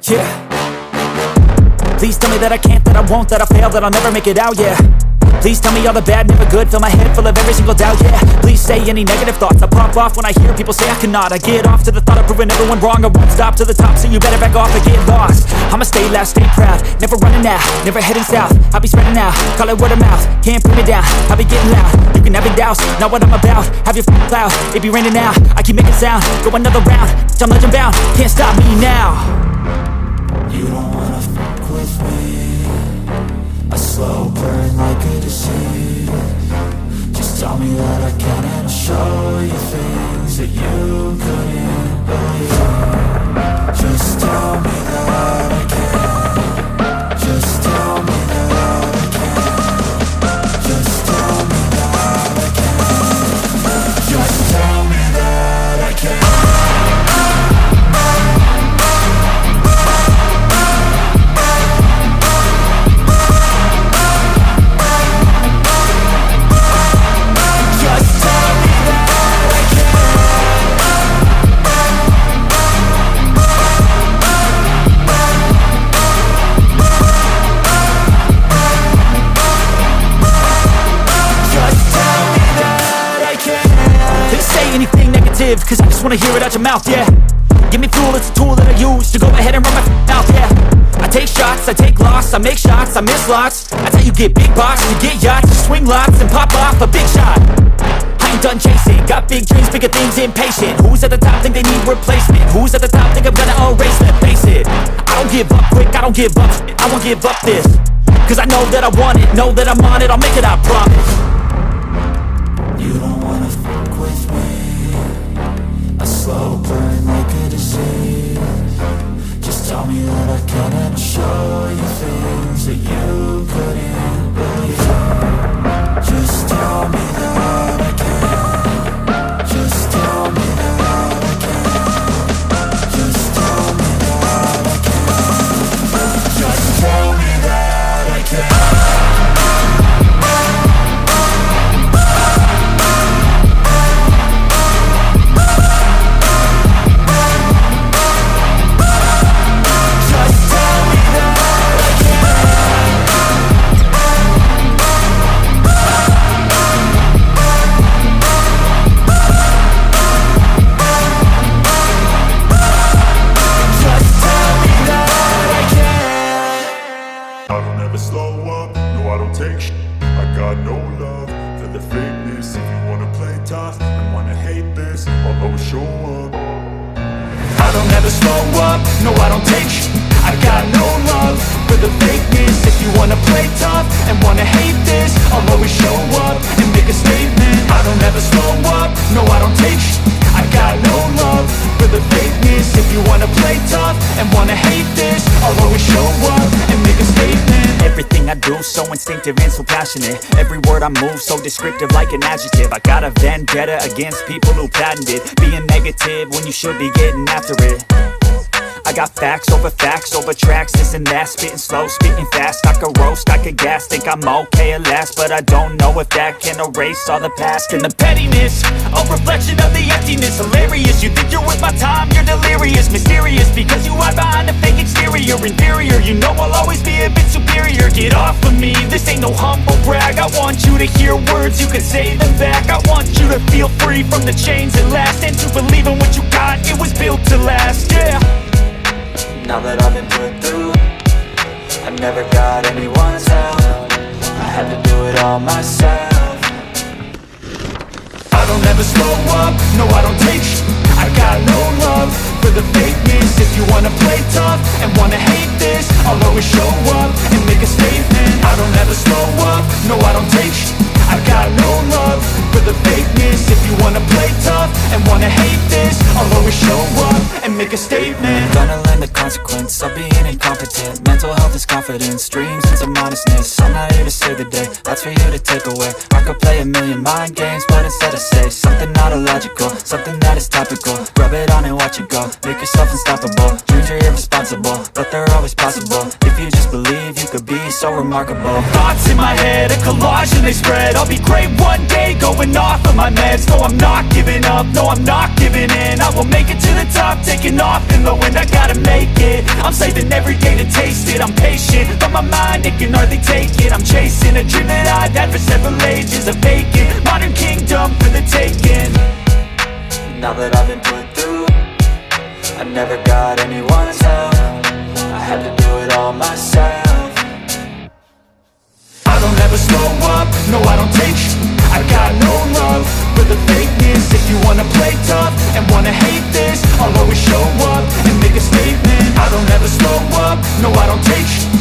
Yeah. Please tell me that I can't, that I won't, that I fail, that I'll never make it out, yeah. Please tell me all the bad, never good, fill my head full of every single doubt, yeah. Please say any negative thoughts, I pop off when I hear people say I cannot. I get off to the thought of proving everyone wrong, I won't stop to the top, so you better back off and get lost. I'ma stay loud, stay proud, never running out, never heading south. I'll be spreading out, call it word of mouth, can't put me down, I'll be getting loud. You can have your doubts, not what I'm about, have your cloud, it be raining now. I keep making sound, go another round, I'm legend bound, can't stop me now. You don't wanna fuck with me, a slow burn like a disease. Just tell me that I can and I'll show you things that you couldn't believe. Just tell me that I can. Just tell me that I can. Just tell me that I can. Just tell me that I can. Cause I just wanna hear it out your mouth, yeah. Give me fuel, it's a tool that I use to go ahead and run my mouth, yeah. I take shots, I take loss, I make shots, I miss lots. That's how you get big box, you get yachts, you swing lots and pop off a big shot. I ain't done chasing, got big dreams, bigger things, impatient. Who's at the top think they need replacement? Who's at the top think I'm gonna erase them? Face it, I don't give up quick, I don't give up shit, I won't give up this. Cause I know that I want it, know that I'm on it, I'll make it, I promise. You don't wanna fuck with me, a slow burn like a disease. Just tell me that I can and I'll show you things that you couldn't believe. Just tell me that I can. Just tell me that I can. Just tell me that I can. Just tell me that I can. So instinctive and so passionate. Every word I move so descriptive like an adjective. I got a vendetta against people who patented being negative when you should be getting after it. I got facts over tracks, this and that. Spitting slow, spitting fast. I could roast, I could gas. Think I'm okay at last, but I don't know if that can erase all the past. And the pettiness, a reflection of the emptiness. Hilarious, you think you're worth my time, you're delirious. Mysterious, because you hide behind a fake exterior. Inferior, you know I'll always be a bit superior. Get off of me, this ain't no humble brag. I want you to hear words, you can say them back. I want you to feel free from the chains at last, and to believe in what you got, it was built to last, yeah. Now that I've been put through, I never got anyone's help. I had to do it all myself. I don't ever slow up, no I don't take sh**. I got no love for the fakeness. If you wanna play tough and wanna hate this, I'll always show up and make a statement. I don't ever slow up, no I don't take sh**. I got no love for the fakeness. If you wanna play tough and wanna hate this, I'll always show up and make a statement. Gonna learn the consequence of being incompetent. Mental health this confidence, dreams and some honestness. I'm not here to save the day, that's for you to take away. I could play a million mind games, but instead I say something not illogical, something that is topical. Rub it on and watch it go, make yourself unstoppable. Dreams are irresponsible, but they're always possible. If you just believe, you could be so remarkable. Thoughts in my head, a collage and they spread. I'll be great one day, going off of my meds. No, I'm not giving up, no, I'm not giving in. I will make it to the top, taking off in the wind. I gotta make it, I'm saving every day to taste it. I'm patient, but my mind, it can hardly take it. I'm chasing a dream that I've had for several ages. A vacant, modern kingdom for the taking. Now that I've been put through, I never got anyone's help. I had to do it all myself. I don't ever slow up, no I don't take I got no love for the fakeness. If you wanna play tough and wanna hate this, I'll always show